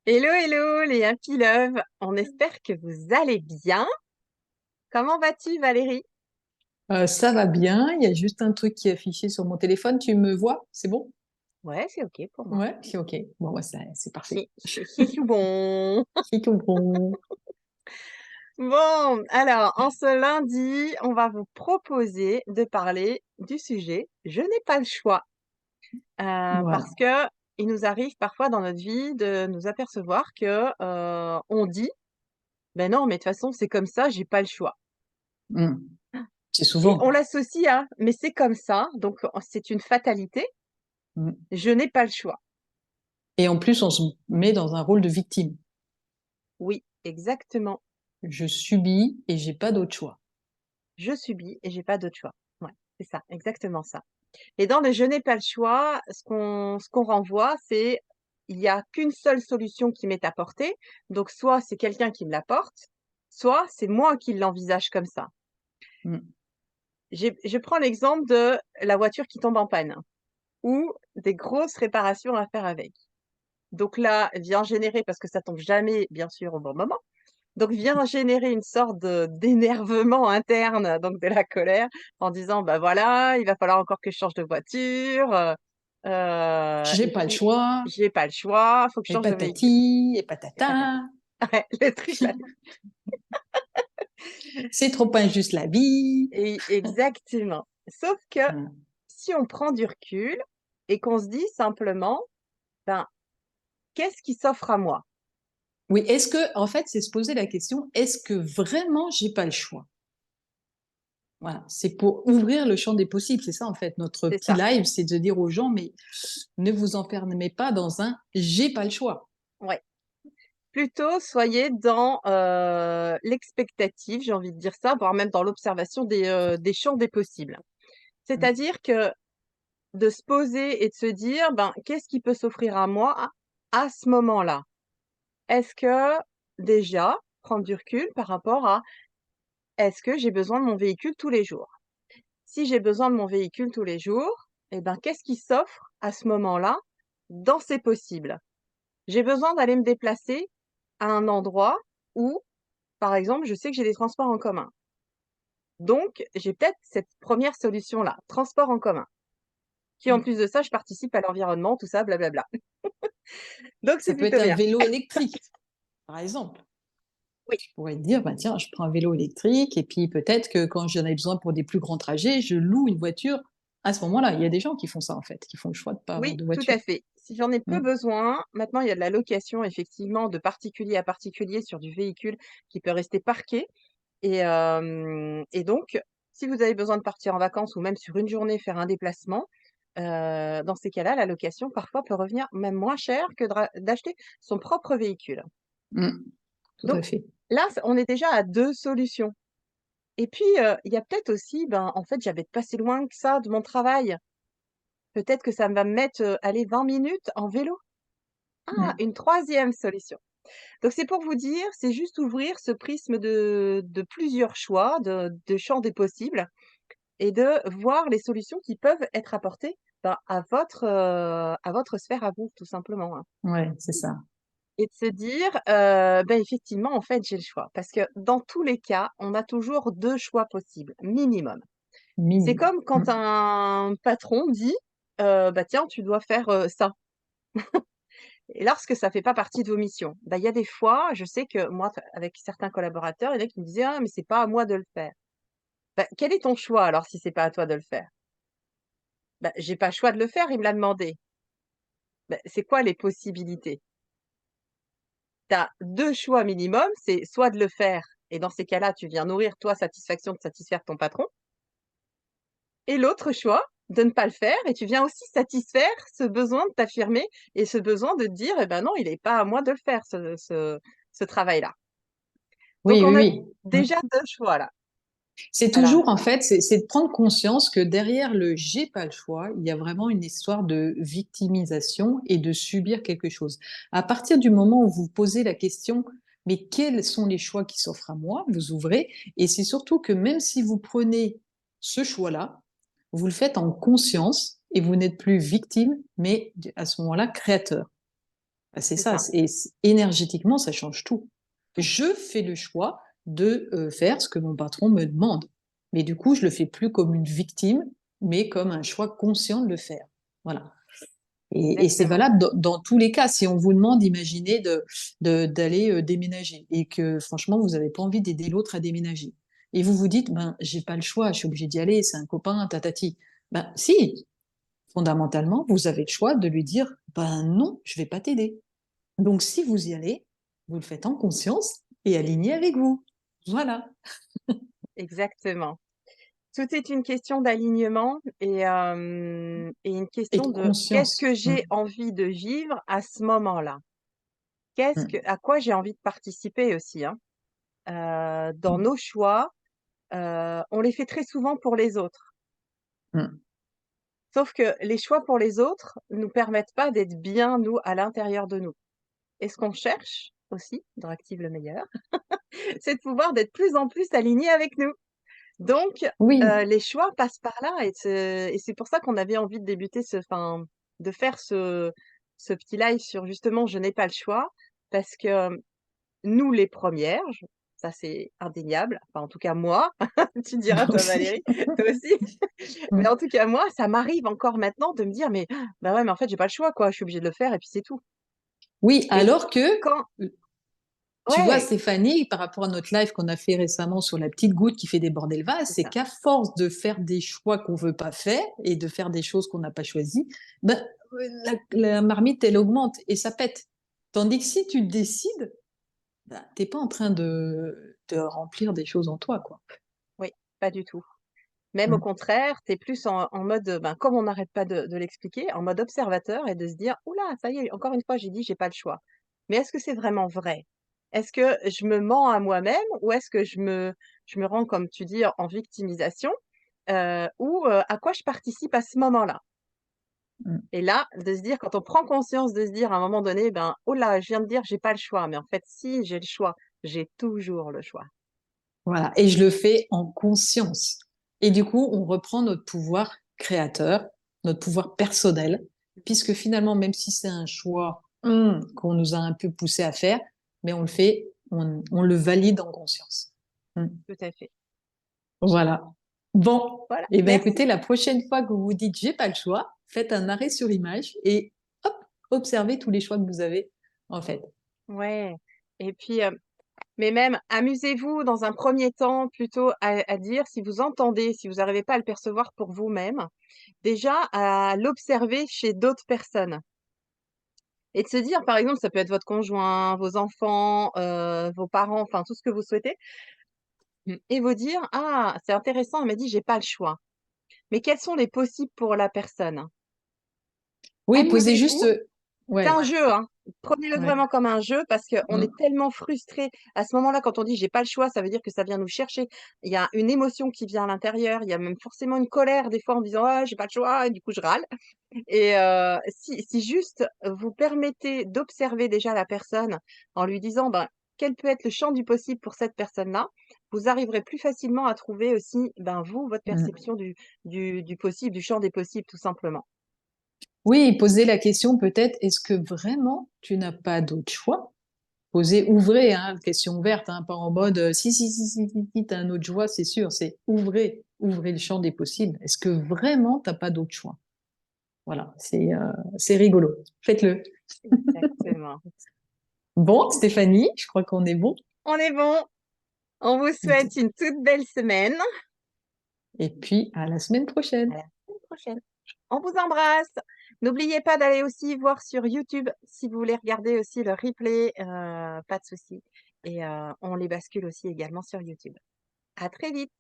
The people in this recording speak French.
Hello, hello les Happy Love, on espère que vous allez bien. Comment vas-tu Valérie? Ça va bien, il y a juste un truc qui est affiché sur mon téléphone. Tu me vois? C'est bon? Ouais, c'est ok pour moi. Ouais, c'est OK. Bon, ouais, c'est parfait. C'est tout bon. C'est tout bon. Bon, alors en ce lundi, on va vous proposer de parler du sujet Je n'ai pas le choix. Voilà. Parce que il nous arrive parfois dans notre vie de nous apercevoir que on dit, ben non, mais de toute façon c'est comme ça, j'ai pas le choix. Mm. C'est Et on souvent. l'associe à, mais c'est comme ça, donc c'est une fatalité. Mm. Je n'ai pas le choix. Et en plus, on se met dans un rôle de victime. Oui, exactement. Je subis et j'ai pas d'autre choix. Je subis et j'ai pas d'autre choix. Ouais, c'est ça, exactement ça. Et dans le je n'ai pas le choix, ce qu'on renvoie, c'est il y a qu'une seule solution qui m'est apportée. Donc soit c'est quelqu'un qui me l'apporte, soit c'est moi qui l'envisage comme ça. Mm. Je prends l'exemple de la voiture qui tombe en panne ou des grosses réparations à faire avec. Donc là, vient générer, parce que ça tombe jamais, bien sûr, au bon moment. Donc vient générer une sorte de d'énervement interne, donc de la colère, en disant: «Bah, voilà, il va falloir encore que je change de voiture, J'ai et pas le puis choix. j'ai pas le choix, faut que je Et change de véhicule». patati, et patata. Ouais, le truc là. C'est trop injuste la vie. Et exactement. Sauf que Mm. si on prend du recul et qu'on se dit simplement: «Ben, qu'est-ce qui s'offre à moi?» Oui, est-ce que, en fait, c'est se poser la question, est-ce que vraiment j'ai pas le choix? Voilà, c'est pour ouvrir le champ des possibles, c'est ça en fait. Notre C'est petit ça, live, c'est de dire aux gens, mais ne vous enfermez pas dans un j'ai pas le choix. ouais. Plutôt, soyez dans, l'expectative, j'ai envie de dire ça, voire même dans l'observation des champs des possibles. Mm. C'est-à-dire que de se poser et de se dire: «Ben, qu'est-ce qui peut s'offrir à moi à ce moment-là?» Est-ce que déjà, prendre du recul par rapport à: «Est-ce que j'ai besoin de mon véhicule tous les jours?» Si j'ai besoin de mon véhicule tous les jours, eh ben, qu'est-ce qui s'offre à ce moment-là dans ces possibles? J'ai besoin d'aller me déplacer à un endroit où, par exemple, je sais que j'ai des transports en commun. Donc, j'ai peut-être cette première solution-là, transport en commun, qui en Mm. plus de ça, je participe à l'environnement, tout ça, blablabla. Donc, Ça c'est peut plutôt être un bien. vélo électrique, par exemple. Oui, Tu pourrais te dire, bah, tiens, je prends un vélo électrique et puis peut-être que quand j'en ai besoin pour des plus grands trajets, je loue une voiture à ce moment-là. Il y a des gens qui font ça en fait, qui font le choix de ne pas avoir oui, de tout voiture. à fait. Si j'en ai peu Mm. besoin, maintenant, il y a de la location, effectivement, de particulier à particulier sur du véhicule qui peut rester parqué. Et donc, si vous avez besoin de partir en vacances ou même sur une journée faire un déplacement, dans ces cas-là, la location parfois peut revenir même moins cher que d'acheter son propre véhicule. Mm. Tout à Donc fait. là, on est déjà à 2 solutions. Et puis, il y a peut-être aussi, ben, en fait, j'habite pas si loin que ça de mon travail. Peut-être que ça va me mettre, allez, 20 minutes en vélo. Ah, Mm. une troisième solution. Donc c'est pour vous dire, c'est juste ouvrir ce prisme de plusieurs choix, de champs des possibles et de voir les solutions qui peuvent être apportées, ben, à votre sphère à vous, tout simplement, hein. Ouais, c'est ça. Et de se dire, ben, effectivement, en fait, j'ai le choix. Parce que dans tous les cas, on a toujours 2 choix possibles, minimum. C'est Minimum. comme quand Mm. un patron dit, «Bah, tiens, tu dois faire, ça». Et lorsque ça fait pas partie de vos missions, bah, il y a des fois, je sais que moi, avec certains collaborateurs, il y en a qui me disaient: «Ah mais c'est pas à moi de le faire». Bah, quel est ton choix alors si c'est pas à toi de le faire? Bah, j'ai pas le choix de le faire, il me l'a demandé. Bah, c'est quoi les possibilités? Tu as 2 choix minimum, c'est soit de le faire et dans ces cas-là, tu viens nourrir toi satisfaction de satisfaire ton patron et l'autre choix, de ne pas le faire et tu viens aussi satisfaire ce besoin de t'affirmer et ce besoin de te dire: «Eh ben non, il est pas à moi de le faire ce travail-là». Donc Oui, on oui, a oui. Mm. déjà 2 choix là. C'est Alors toujours, en fait, c'est de prendre conscience que derrière le j'ai pas le choix, il y a vraiment une histoire de victimisation et de subir quelque chose. À partir du moment où vous posez la question, mais quels sont les choix qui s'offrent à moi? Vous ouvrez, et c'est surtout que même si vous prenez ce choix-là, vous le faites en conscience et vous n'êtes plus victime, mais à ce moment-là, créateur. Bah, c'est c'est ça, ça, énergétiquement, ça change tout. Je fais le choix de faire ce que mon patron me demande. Mais du coup, je le fais plus comme une victime, mais comme un choix conscient de le faire. Voilà. Et c'est exactement. valable dans tous les cas. Si on vous demande, imaginez d'aller déménager et que franchement, vous n'avez pas envie d'aider l'autre à déménager. Et vous vous dites, ben, j'ai pas le choix, je suis obligée d'y aller, c'est un copain, tatati. Ben, si, fondamentalement, vous avez le choix de lui dire, ben non, je vais pas t'aider. Donc, si vous y allez, vous le faites en conscience et aligné avec vous. Voilà. Exactement. Tout est une question d'alignement et une Et question de de qu'est-ce conscience. que Mm, j'ai envie de vivre à ce moment-là? mm, À quoi j'ai envie de participer aussi, hein? Dans mm, nos choix, on les fait très souvent pour les autres. mm. Sauf que les choix pour les autres nous permettent pas d'être bien, nous, à l'intérieur de nous. Et ce qu'on cherche aussi dans Active le meilleur, c'est de pouvoir d'être plus en plus aligné avec nous. Donc, Oui. les choix passent par là et c'est pour ça qu'on avait envie de débuter de faire ce petit live sur justement «Je n'ai pas le choix» parce que, nous les premières, ça c'est indéniable, enfin en tout cas moi, tu diras Moi toi aussi. Valérie, toi aussi, mais Mm. en tout cas moi, ça m'arrive encore maintenant de me dire: «Mais bah ouais, mais en fait j'ai pas le choix quoi, je suis obligée de le faire et puis c'est tout» Oui, et alors que quand tu vois, ouais, Stéphanie, par rapport à notre live qu'on a fait récemment sur la petite goutte qui fait déborder le vase, c'est c'est ça, qu'à force de faire des choix qu'on veut pas faire et de faire des choses qu'on n'a pas choisies, ben, la marmite, elle augmente et ça pète. Tandis que si tu décides, ben, t'es pas en train de remplir des choses en toi, quoi. oui, pas du tout. Même au Mm. contraire, tu es plus en mode, ben, comme on n'arrête pas de l'expliquer, en mode observateur et de se dire: «Ouh là, ça y est, encore une fois, j'ai dit: "J'ai pas le choix"». Mais est-ce que c'est vraiment vrai? Est-ce que je me mens à moi-même ou est-ce que je me rends, comme tu dis, en victimisation? À quoi je participe à ce moment-là? Mm. Et là, de se dire quand on prend conscience de se dire à un moment donné, ben: «Oh là, je viens de dire: "J'ai pas le choix"», mais en fait si, j'ai le choix, j'ai toujours le choix. Voilà. Et je le fais en conscience. Et du coup, on reprend notre pouvoir créateur, notre pouvoir personnel, puisque finalement, même si c'est un choix qu'on nous a un peu poussé à faire, mais on le fait, on le valide en conscience. Mm. Tout à fait. Voilà. Bon, Voilà, et ben merci. écoutez, la prochaine fois que vous vous dites j'ai pas le choix, faites un arrêt sur image et hop, observez tous les choix que vous avez en fait. Ouais et puis, mais même amusez-vous dans un premier temps plutôt à dire si vous entendez, si vous n'arrivez pas à le percevoir pour vous-même, déjà à l'observer chez d'autres personnes et de se dire, par exemple, ça peut être votre conjoint, vos enfants, vos parents, enfin tout ce que vous souhaitez et vous dire: «Ah, c'est intéressant, elle m'a dit: "J'ai pas le choix"». Mais quels sont les possibles pour la personne? Oui, posez juste, Amusez-vous. C'est ouais, un jeu, hein. Prenez-le ouais. vraiment comme un jeu parce qu'on est Mm, tellement frustré à ce moment-là quand on dit: «J'ai pas le choix», ça veut dire que ça vient nous chercher. Il y a une émotion qui vient à l'intérieur, il y a même forcément une colère des fois en disant: «Ah, j'ai pas le choix» et du coup je râle et si juste vous permettez d'observer déjà la personne en lui disant, ben, quel peut être le champ du possible pour cette personne-là, vous arriverez plus facilement à trouver aussi, ben, vous, votre mm. perception du possible, du champ des possibles tout simplement. Oui, poser la question peut-être, est-ce que vraiment tu n'as pas d'autre choix? Poser, ouvrez, hein, question ouverte, hein, pas en mode si, si, si, si, si, si, t'as un autre choix, c'est sûr, c'est ouvrez, ouvrez le champ des possibles. Est-ce que vraiment t'as pas d'autre choix? Voilà, c'est rigolo. Faites-le. Exactement. Bon, Stéphanie, je crois qu'on est bon. On est bon. On vous souhaite une toute belle semaine. Et puis, à la semaine À prochaine. la semaine prochaine. On vous embrasse. N'oubliez pas d'aller aussi voir sur YouTube si vous voulez regarder aussi le replay, pas de souci et on les bascule aussi également sur YouTube. À très vite.